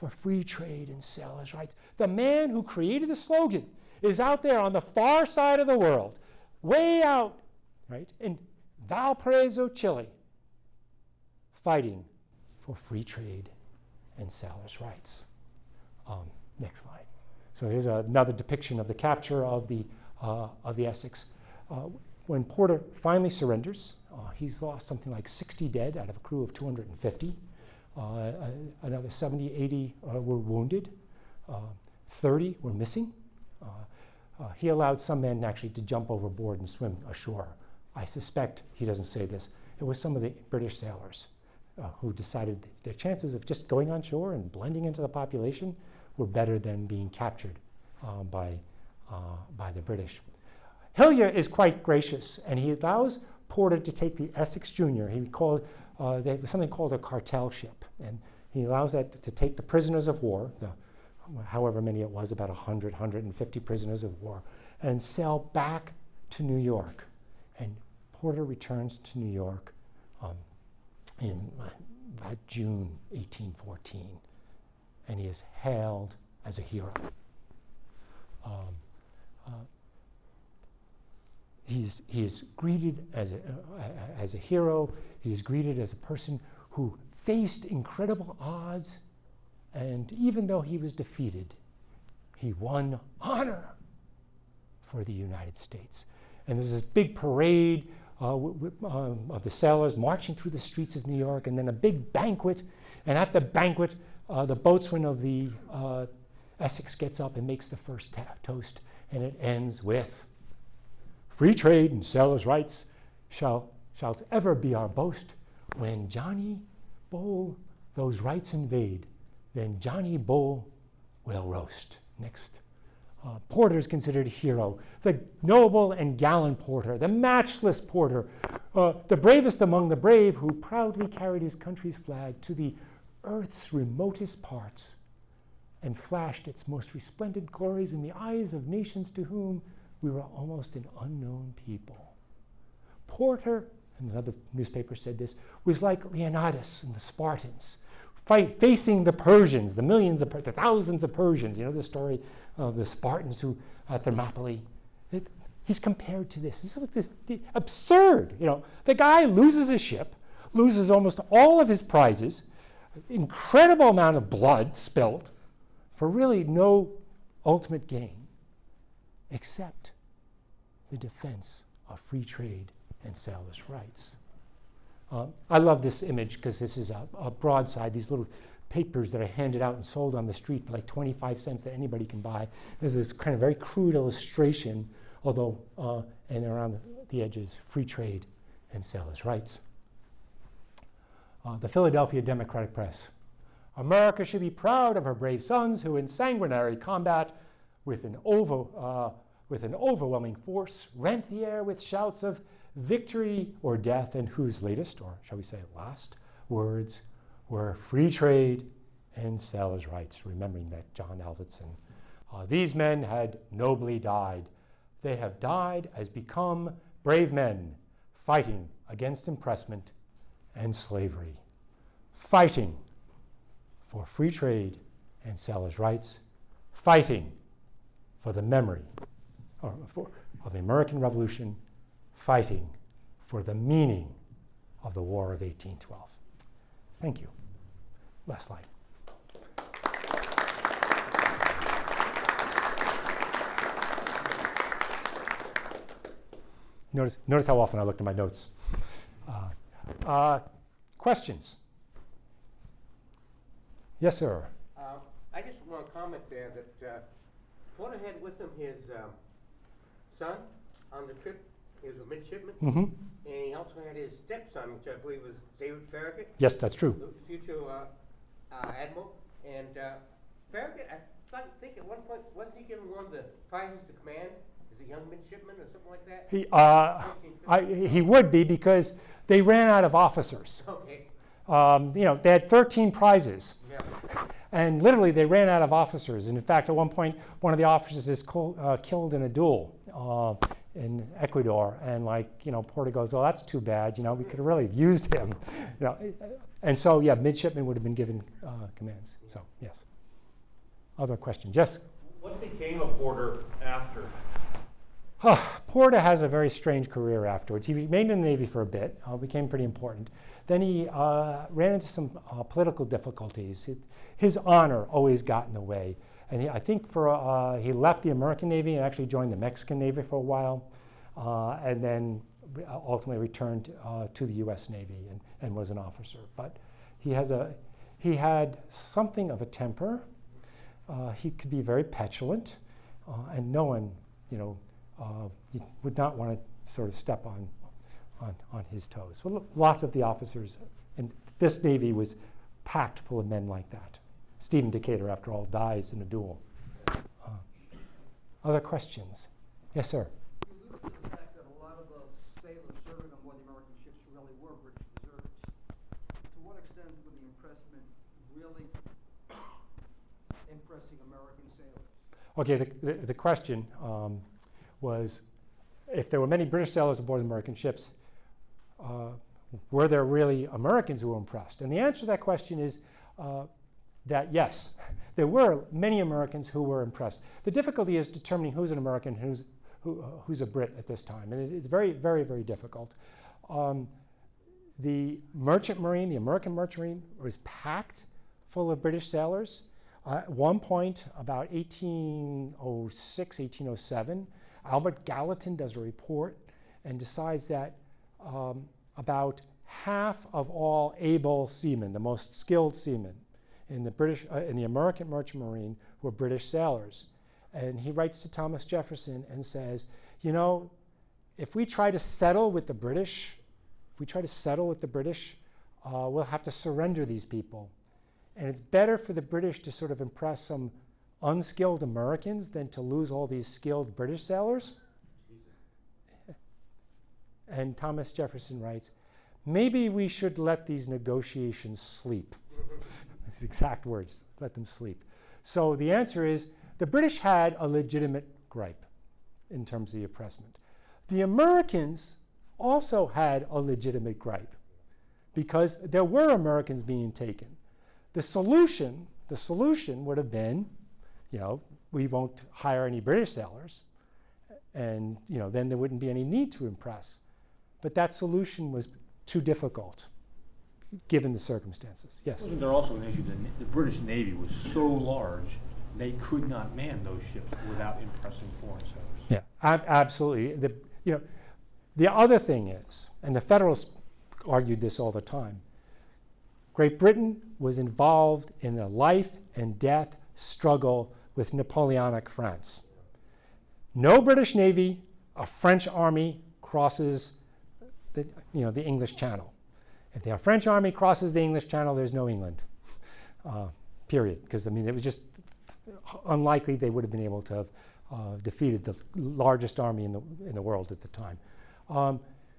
for free trade and sailors' rights. The man who created the slogan is out there on the far side of the world, way out, right, in Valparaiso, Chile, fighting for free trade and sailors' rights. Next slide. So here's another depiction of the capture of the Essex. When Porter finally surrenders, he's lost something like 60 dead out of a crew of 250. Another 70, 80 were wounded. 30 were missing. He allowed some men actually to jump overboard and swim ashore. I suspect, he doesn't say this, it was some of the British sailors who decided their chances of just going on shore and blending into the population were better than being captured by the British. Gilje is quite gracious, and he allows Porter to take the Essex Junior. He called they have something called a cartel ship, and he allows that to take the prisoners of war, however many it was, about 100, 150 prisoners of war, and sail back to New York. And Porter returns to New York in about June 1814, and he is hailed as a hero. He is greeted as a hero. He is greeted as a person who faced incredible odds, and even though he was defeated, he won honor for the United States. And there's this big parade of the sailors marching through the streets of New York, and then a big banquet. And at the banquet, the boatswain of the Essex gets up and makes the first toast, and it ends with, "Free trade and sailors' rights shall ever be our boast. When Johnny Bull those rights invade, then Johnny Bull will roast." Next. Porter is considered a hero, the noble and gallant Porter, the matchless Porter, the bravest among the brave, who proudly carried his country's flag to the earth's remotest parts and flashed its most resplendent glories in the eyes of nations to whom we were almost an unknown people. Porter, and another newspaper said this, was like Leonidas and the Spartans, facing the Persians, the thousands of Persians. You know the story of the Spartans who at Thermopylae. He's compared to this. This is absurd. You know, the guy loses his ship, loses almost all of his prizes, incredible amount of blood spilled for really no ultimate gain, except the defense of free trade and sailors' rights. I love this image because this is a broadside, these little papers that are handed out and sold on the street for like 25 cents that anybody can buy. There's this kind of very crude illustration, although, and around the edges, free trade and sailors' rights. The Philadelphia Democratic Press. America should be proud of her brave sons who in sanguinary combat with an overwhelming force rent the air with shouts of victory or death, and whose latest, or shall we say last, words were free trade and sailors' rights, remembering that John Alvinson. These men had nobly died. They have died as become brave men, fighting against impressment and slavery, fighting for free trade and sailors' rights, fighting for the memory of the American Revolution, fighting for the meaning of the War of 1812. Thank you. Last slide. Notice how often I looked at my notes. Questions? Yes, sir. I just want to comment there that Porter had with him his son on the trip. He was a midshipman, and he also had his stepson, which I believe was David Farragut. Yes, that's true. The future admiral. And Farragut, I think at one point, wasn't he given one of the prizes to command as a young midshipman or something like that? He would be, because they ran out of officers. Okay. They had 13 prizes. Yeah. And literally, they ran out of officers. And in fact, at one point, one of the officers is killed in a duel. in Ecuador, and Porter goes, well, that's too bad, we could have really used him, and so yeah, midshipmen would have been given commands. So yes. Other questions? Yes. What became of Porter after? Porter has a very strange career afterwards. He remained in the Navy for a bit, became pretty important. Then he ran into some political difficulties. His honor always got in the way. And I think he left the American Navy and actually joined the Mexican Navy for a while, and then ultimately returned to the U.S. Navy and was an officer. But he had something of a temper. He could be very petulant, and no one, would not want to sort of step on his toes. Well, lots of the officers in this Navy was packed full of men like that. Stephen Decatur, after all, dies in a duel. Other questions? Yes, sir. You alluded to the fact that a lot of the sailors serving on board the American ships really were British deserters. To what extent were the impressment really impressing American sailors? Okay, the question was, if there were many British sailors aboard American ships, were there really Americans who were impressed? And the answer to that question is that yes, there were many Americans who were impressed. The difficulty is determining who's an American, who's a Brit at this time, and it's very, very, very difficult. The merchant marine, the American merchant marine, was packed full of British sailors. At one point, about 1806, 1807, Albert Gallatin does a report and decides that about half of all able seamen, the most skilled seamen in the American merchant marine, were British sailors. And he writes to Thomas Jefferson and says, if we try to settle with the British, we'll have to surrender these people. And it's better for the British to sort of impress some unskilled Americans than to lose all these skilled British sailors. And Thomas Jefferson writes, maybe we should let these negotiations sleep. His exact words, let them sleep. So the answer is, the British had a legitimate gripe in terms of the oppressment. The Americans also had a legitimate gripe because there were Americans being taken. The solution would have been, we won't hire any British sailors, and then there wouldn't be any need to impress. But that solution was too difficult, given the circumstances. Yes? Wasn't there also an issue that the British Navy was so large, they could not man those ships without impressing foreign sailors? Yeah, absolutely. The other thing is, and the Federalists argued this all the time, Great Britain was involved in a life and death struggle with Napoleonic France. No British Navy, a French army crosses the English Channel. If the French army crosses the English Channel, there's no England, period. Because it was just unlikely they would have been able to have defeated the largest army in the world at the time.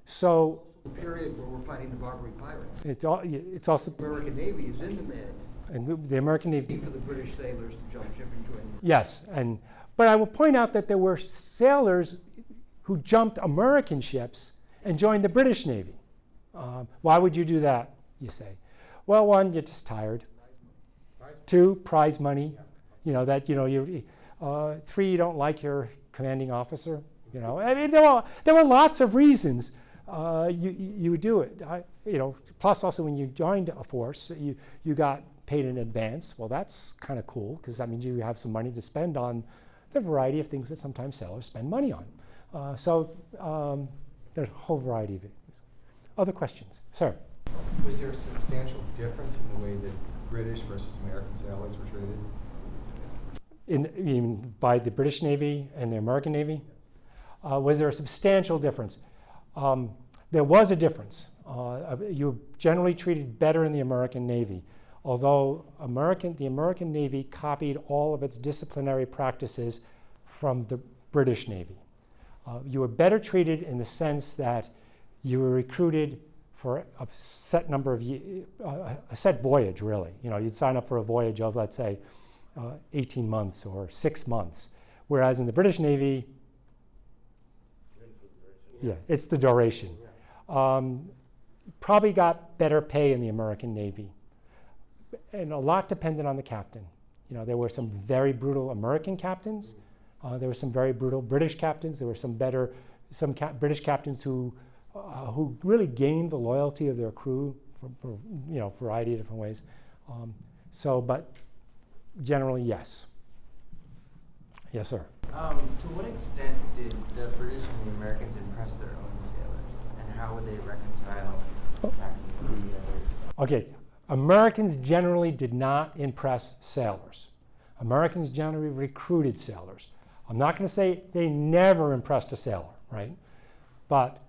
So The period where we're fighting the Barbary pirates. it's also The American Navy is in the mid and the American Navy. for the British sailors to jump ship and join them. Yes, but I will point out that there were sailors who jumped American ships and joined the British Navy. Why would you do that, you say? Well, one, you're just tired. Two, prize money. Three, you don't like your commanding officer. There were lots of reasons you would do it. Plus also when you joined a force, you got paid in advance. Well, that's kind of cool because that means you have some money to spend on the variety of things that sometimes sailors spend money on. There's a whole variety of it. Other questions? Sir? Was there a substantial difference in the way that British versus American sailors were treated? By the British Navy and the American Navy? Was there a substantial difference? There was a difference. You were generally treated better in the American Navy, although the American Navy copied all of its disciplinary practices from the British Navy. You were better treated in the sense that you were recruited for a set number of a set voyage, really. You'd sign up for a voyage of, let's say, 18 months or 6 months, whereas in the British Navy, Yeah, it's the duration. Probably got better pay in the American Navy. And a lot depended on the captain. You know, there were some very brutal American captains. There were some very brutal British captains. There were some better, British captains who really gained the loyalty of their crew for you know, a variety of different ways. But generally, yes. Yes, sir. To what extent did the British and the Americans impress their own sailors, and how would they reconcile attacking the other? Okay, Americans generally did not impress sailors. Americans generally recruited sailors. I'm not going to say they never impressed a sailor, right? But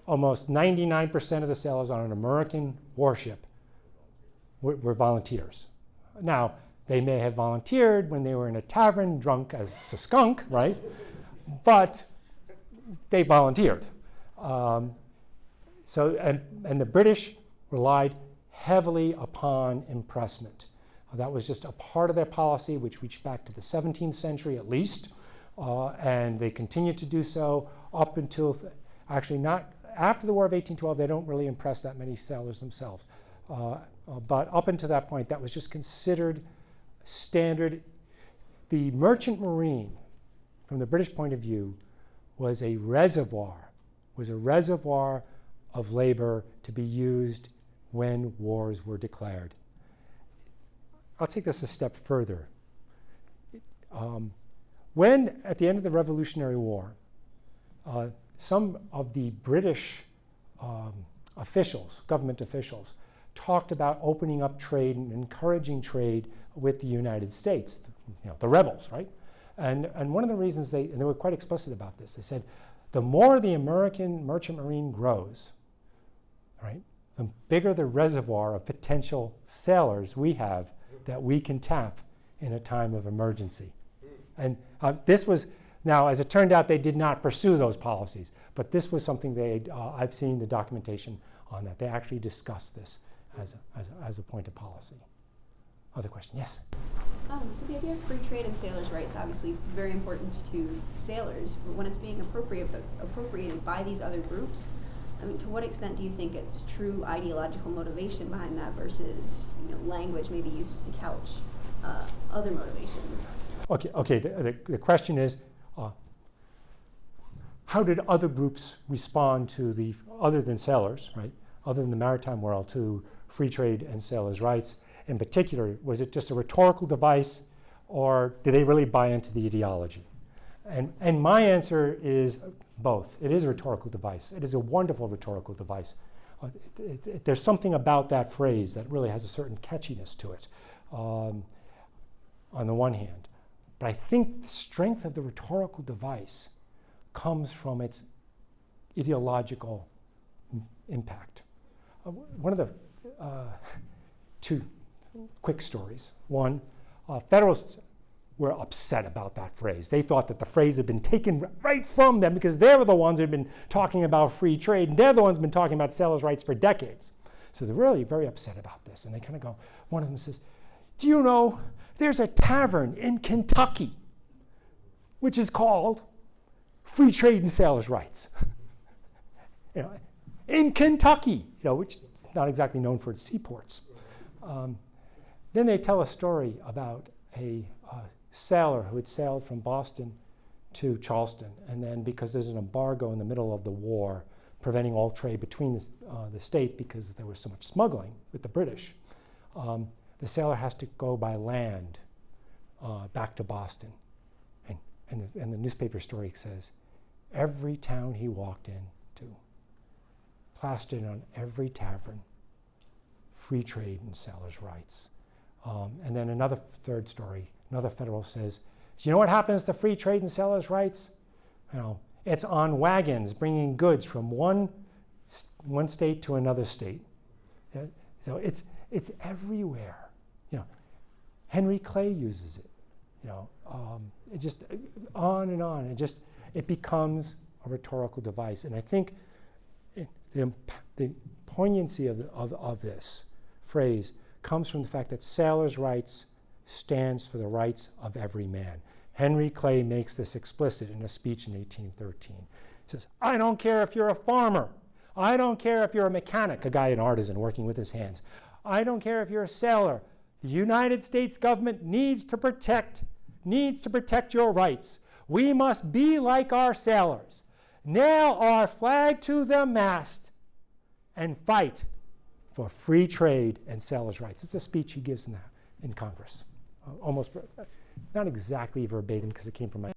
almost 99% of the sailors on an American warship were volunteers. Now, they may have volunteered when they were in a tavern drunk as a skunk, right? But they volunteered. And the British relied heavily upon impressment. That was just a part of their policy, which reached back to the 17th century at least, and they continued to do so up until, actually not after the War of 1812, they don't really impress that many sailors themselves. But up until that point, that was just considered standard. The merchant marine, from the British point of view, was a reservoir of labor to be used when wars were declared. I'll take this a step further. When, at the end of the Revolutionary War, some of the British officials, government officials, talked about opening up trade and encouraging trade with the United States, you know, the rebels, right? And one of the reasons they were quite explicit about this, they said, the more the American merchant marine grows, right, the bigger the reservoir of potential sailors we have that we can tap in a time of emergency. And this was, now as it turned out, they did not pursue those policies, but this was something I've seen the documentation on that. They actually discussed this as a point of policy. Other question, yes? So the idea of free trade and sailors' rights obviously very important to sailors, but when it's being appropriated by these other groups, I mean, to what extent do you think it's true ideological motivation behind that versus, you know, language maybe used to couch other motivations? Okay. The question is, how did other groups respond to other than sailors, right? Other than the maritime world, to free trade and sailors' rights? In particular, was it just a rhetorical device, or did they really buy into the ideology? And my answer is both. It is a rhetorical device. It is a wonderful rhetorical device. There's something about that phrase that really has a certain catchiness to it, on the one hand. But I think the strength of the rhetorical device comes from its ideological impact. One of the two quick stories. One, Federalists were upset about that phrase. They thought that the phrase had been taken right from them because they were the ones who had been talking about free trade, and they're the ones who have been talking about sailors' rights for decades. So they're really very upset about this. And they kind of go, one of them says, do you know there's a tavern in Kentucky which is called Free Trade and Sailors' Rights? You know, in Kentucky, you know, which is not exactly known for its seaports. Then they tell a story about a sailor who had sailed from Boston to Charleston, and then because there's an embargo in the middle of the war preventing all trade between the states because there was so much smuggling with the British, the sailor has to go by land back to Boston. And the newspaper story says, every town he walked into, plastered on every tavern, free trade and sailors' rights. And then another third story, another Federalist says, do you know what happens to free trade and sailors' rights? You know, it's on wagons bringing goods from one state to another state. So it's everywhere. You know, Henry Clay uses it. You know, it just on and on. It becomes a rhetorical device. And I think the poignancy of this phrase comes from the fact that sailors' rights stands for the rights of every man. Henry Clay makes this explicit in a speech in 1813. He says, I don't care if you're a farmer. I don't care if you're a mechanic, a guy, an artisan working with his hands. I don't care if you're a sailor. The United States government needs to protect your rights. We must be like our sailors. Nail our flag to the mast and fight for free trade and sailors' rights. It's a speech he gives in Congress. Almost, not exactly verbatim because it came from my